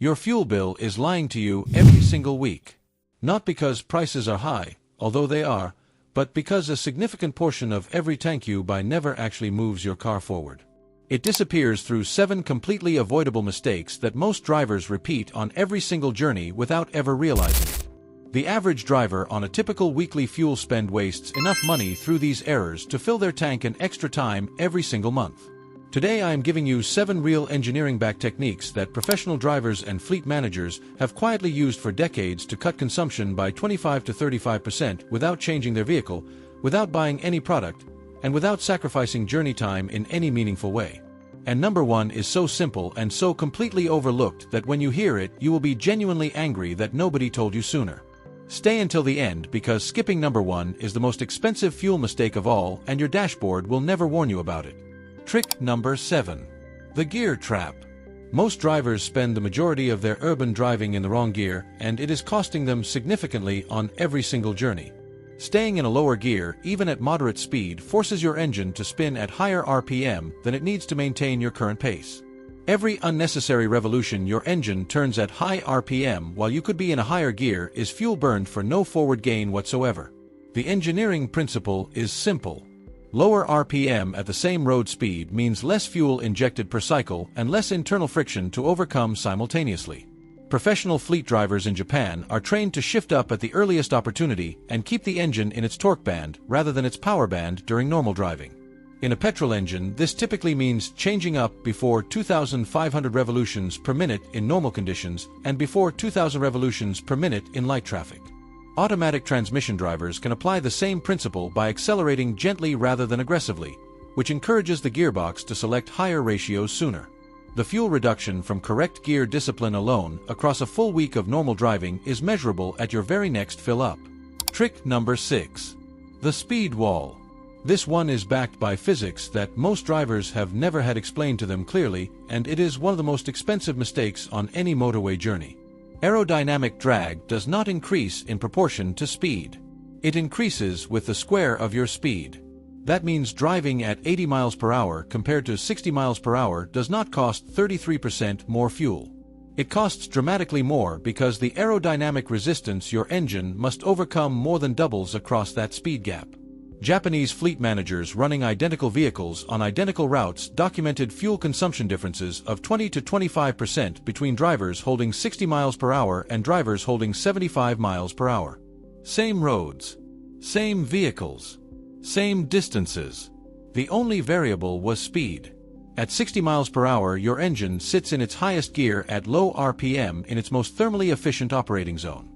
Your fuel bill is lying to you every single week. Not because prices are high, although they are, but because a significant portion of every tank you buy never actually moves your car forward. It disappears through 7 completely avoidable mistakes that most drivers repeat on every single journey without ever realizing it. The average driver on a typical weekly fuel spend wastes enough money through these errors to fill their tank an extra time every single month. Today I am giving you 7 real engineering-backed techniques that professional drivers and fleet managers have quietly used for decades to cut consumption by 25 to 35% without changing their vehicle, without buying any product, and without sacrificing journey time in any meaningful way. And number 1 is so simple and so completely overlooked that when you hear it, you will be genuinely angry that nobody told you sooner. Stay until the end because skipping number 1 is the most expensive fuel mistake of all, and your dashboard will never warn you about it. Trick number 7. The gear trap. Most drivers spend the majority of their urban driving in the wrong gear, and it is costing them significantly on every single journey. Staying in a lower gear, even at moderate speed, forces your engine to spin at higher RPM than it needs to maintain your current pace. Every unnecessary revolution your engine turns at high RPM while you could be in a higher gear is fuel burned for no forward gain whatsoever. The engineering principle is simple. Lower RPM at the same road speed means less fuel injected per cycle and less internal friction to overcome simultaneously. Professional fleet drivers in Japan are trained to shift up at the earliest opportunity and keep the engine in its torque band rather than its power band during normal driving. In a petrol engine, this typically means changing up before 2,500 revolutions per minute in normal conditions and before 2,000 revolutions per minute in light traffic. Automatic transmission drivers can apply the same principle by accelerating gently rather than aggressively, which encourages the gearbox to select higher ratios sooner. The fuel reduction from correct gear discipline alone across a full week of normal driving is measurable at your very next fill-up. Trick number 6. The speed wall. This one is backed by physics that most drivers have never had explained to them clearly, and it is one of the most expensive mistakes on any motorway journey. Aerodynamic drag does not increase in proportion to speed. It increases with the square of your speed. That means driving at 80 miles per hour compared to 60 miles per hour does not cost 33% more fuel. It costs dramatically more because the aerodynamic resistance your engine must overcome more than doubles across that speed gap. Japanese fleet managers running identical vehicles on identical routes documented fuel consumption differences of 20 to 25% between drivers holding 60 miles per hour and drivers holding 75 miles per hour. Same roads, same vehicles, same distances. The only variable was speed. At 60 miles per hour, your engine sits in its highest gear at low RPM in its most thermally efficient operating zone.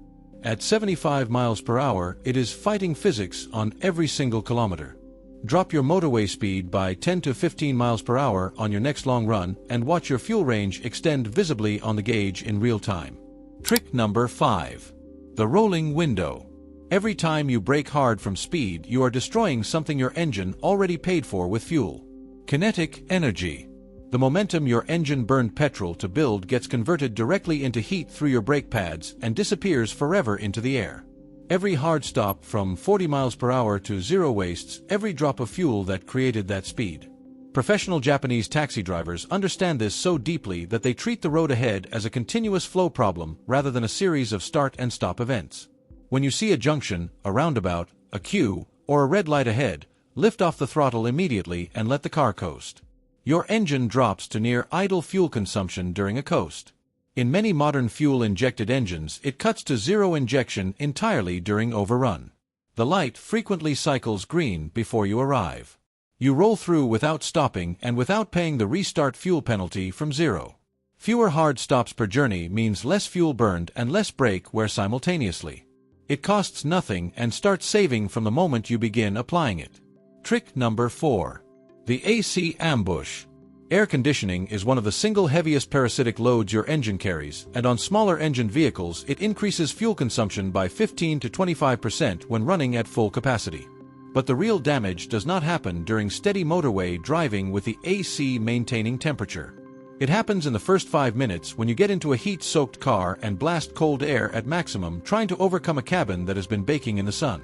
At 75 miles per hour, it is fighting physics on every single kilometer. Drop your motorway speed by 10 to 15 miles per hour on your next long run and watch your fuel range extend visibly on the gauge in real time. Trick number 5. The rolling window. Every time you brake hard from speed, you are destroying something your engine already paid for with fuel. Kinetic energy. The momentum your engine burned petrol to build gets converted directly into heat through your brake pads and disappears forever into the air. Every hard stop from 40 miles per hour to zero wastes every drop of fuel that created that speed. Professional Japanese taxi drivers understand this so deeply that they treat the road ahead as a continuous flow problem rather than a series of start and stop events. When you see a junction, a roundabout, a queue, or a red light ahead, lift off the throttle immediately and let the car coast. Your engine drops to near idle fuel consumption during a coast. In many modern fuel-injected engines, it cuts to zero injection entirely during overrun. The light frequently cycles green before you arrive. You roll through without stopping and without paying the restart fuel penalty from zero. Fewer hard stops per journey means less fuel burned and less brake wear simultaneously. It costs nothing and starts saving from the moment you begin applying it. Trick number 4. The AC ambush. Air conditioning is one of the single heaviest parasitic loads your engine carries, and on smaller engine vehicles it increases fuel consumption by 15 to 25% when running at full capacity. But the real damage does not happen during steady motorway driving with the AC maintaining temperature. It happens in the first 5 minutes when you get into a heat-soaked car and blast cold air at maximum trying to overcome a cabin that has been baking in the sun.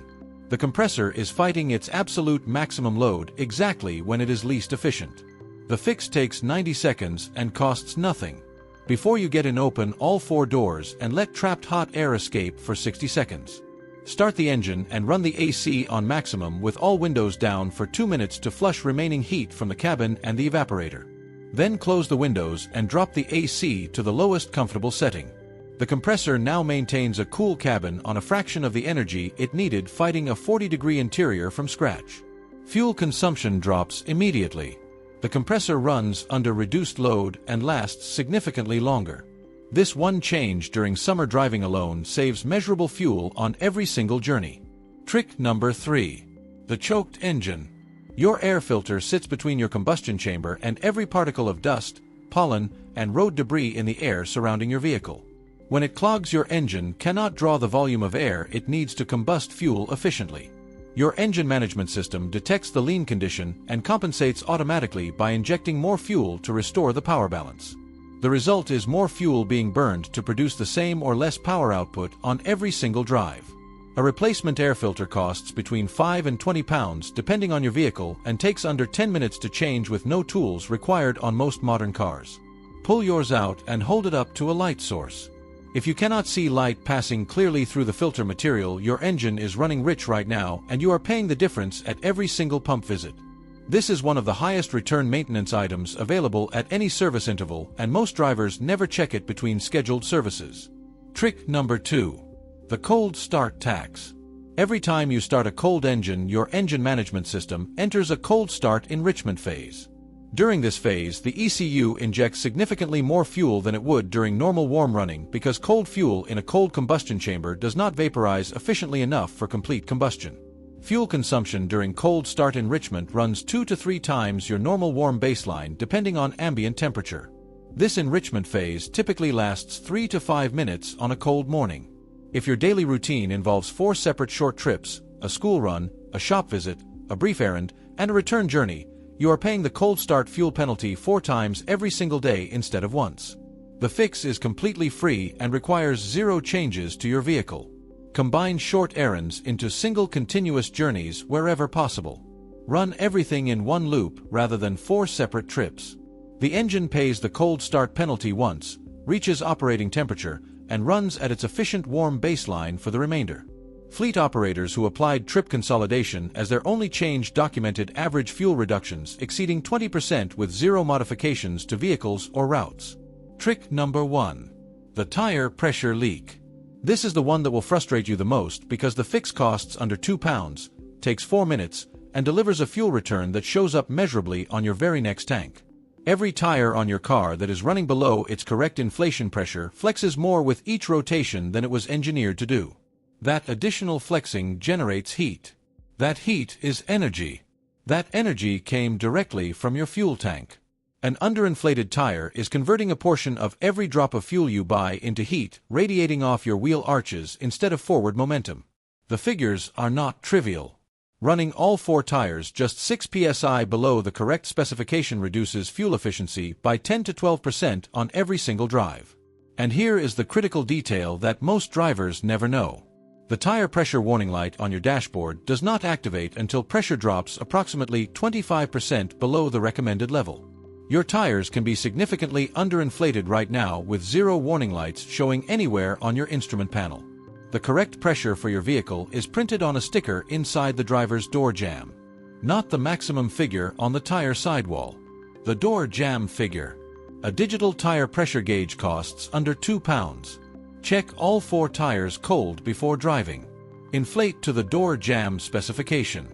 The compressor is fighting its absolute maximum load exactly when it is least efficient. The fix takes 90 seconds and costs nothing. Before you get in, open all 4 doors and let trapped hot air escape for 60 seconds. Start the engine and run the AC on maximum with all windows down for 2 minutes to flush remaining heat from the cabin and the evaporator. Then close the windows and drop the AC to the lowest comfortable setting. The compressor now maintains a cool cabin on a fraction of the energy it needed fighting a 40-degree interior from scratch. Fuel consumption drops immediately. The compressor runs under reduced load and lasts significantly longer. This one change during summer driving alone saves measurable fuel on every single journey. Trick number 3. The choked engine. Your air filter sits between your combustion chamber and every particle of dust, pollen, and road debris in the air surrounding your vehicle. When it clogs, your engine cannot draw the volume of air it needs to combust fuel efficiently. Your engine management system detects the lean condition and compensates automatically by injecting more fuel to restore the power balance. The result is more fuel being burned to produce the same or less power output on every single drive. A replacement air filter costs between 5 and 20 pounds depending on your vehicle and takes under 10 minutes to change with no tools required on most modern cars. Pull yours out and hold it up to a light source. If you cannot see light passing clearly through the filter material, your engine is running rich right now and you are paying the difference at every single pump visit. This is one of the highest return maintenance items available at any service interval, and most drivers never check it between scheduled services. Trick number 2. The cold start tax. Every time you start a cold engine, your engine management system enters a cold start enrichment phase. During this phase, the ECU injects significantly more fuel than it would during normal warm running because cold fuel in a cold combustion chamber does not vaporize efficiently enough for complete combustion. Fuel consumption during cold start enrichment runs 2 to 3 times your normal warm baseline depending on ambient temperature. This enrichment phase typically lasts 3 to 5 minutes on a cold morning. If your daily routine involves 4 separate short trips, a school run, a shop visit, a brief errand, and a return journey, you are paying the cold start fuel penalty 4 times every single day instead of once. The fix is completely free and requires 0 changes to your vehicle. Combine short errands into single continuous journeys wherever possible. Run everything in one loop rather than 4 separate trips. The engine pays the cold start penalty once, reaches operating temperature, and runs at its efficient warm baseline for the remainder. Fleet operators who applied trip consolidation as their only change documented average fuel reductions exceeding 20% with 0 modifications to vehicles or routes. Trick number 1. The tire pressure leak. This is the one that will frustrate you the most because the fix costs under 2 pounds, takes 4 minutes, and delivers a fuel return that shows up measurably on your very next tank. Every tire on your car that is running below its correct inflation pressure flexes more with each rotation than it was engineered to do. That additional flexing generates heat. That heat is energy. That energy came directly from your fuel tank. An underinflated tire is converting a portion of every drop of fuel you buy into heat, radiating off your wheel arches instead of forward momentum. The figures are not trivial. Running all 4 tires just 6 psi below the correct specification reduces fuel efficiency by 10 to 12% on every single drive. And here is the critical detail that most drivers never know. The tire pressure warning light on your dashboard does not activate until pressure drops approximately 25% below the recommended level. Your tires can be significantly underinflated right now with 0 warning lights showing anywhere on your instrument panel. The correct pressure for your vehicle is printed on a sticker inside the driver's door jamb. Not the maximum figure on the tire sidewall. The door jamb figure. A digital tire pressure gauge costs under 2 pounds. Check all 4 tires cold before driving. Inflate to the door jamb specification.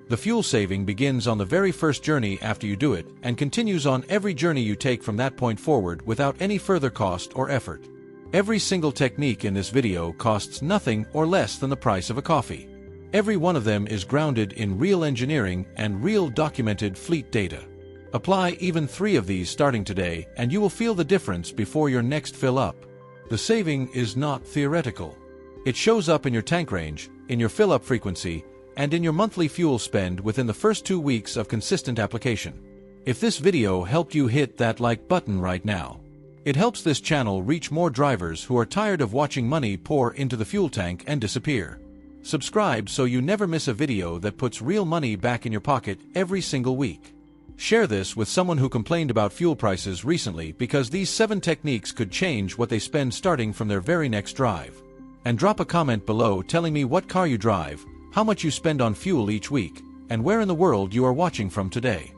The fuel saving begins on the very first journey after you do it and continues on every journey you take from that point forward without any further cost or effort. Every single technique in this video costs nothing or less than the price of a coffee. Every one of them is grounded in real engineering and real documented fleet data. Apply even 3 of these starting today and you will feel the difference before your next fill up. The saving is not theoretical. It shows up in your tank range, in your fill-up frequency, and in your monthly fuel spend within the first 2 weeks of consistent application. If this video helped you, hit that like button right now. It helps this channel reach more drivers who are tired of watching money pour into the fuel tank and disappear. Subscribe so you never miss a video that puts real money back in your pocket every single week. Share this with someone who complained about fuel prices recently, because these 7 techniques could change what they spend starting from their very next drive. And drop a comment below telling me what car you drive, how much you spend on fuel each week, and where in the world you are watching from today.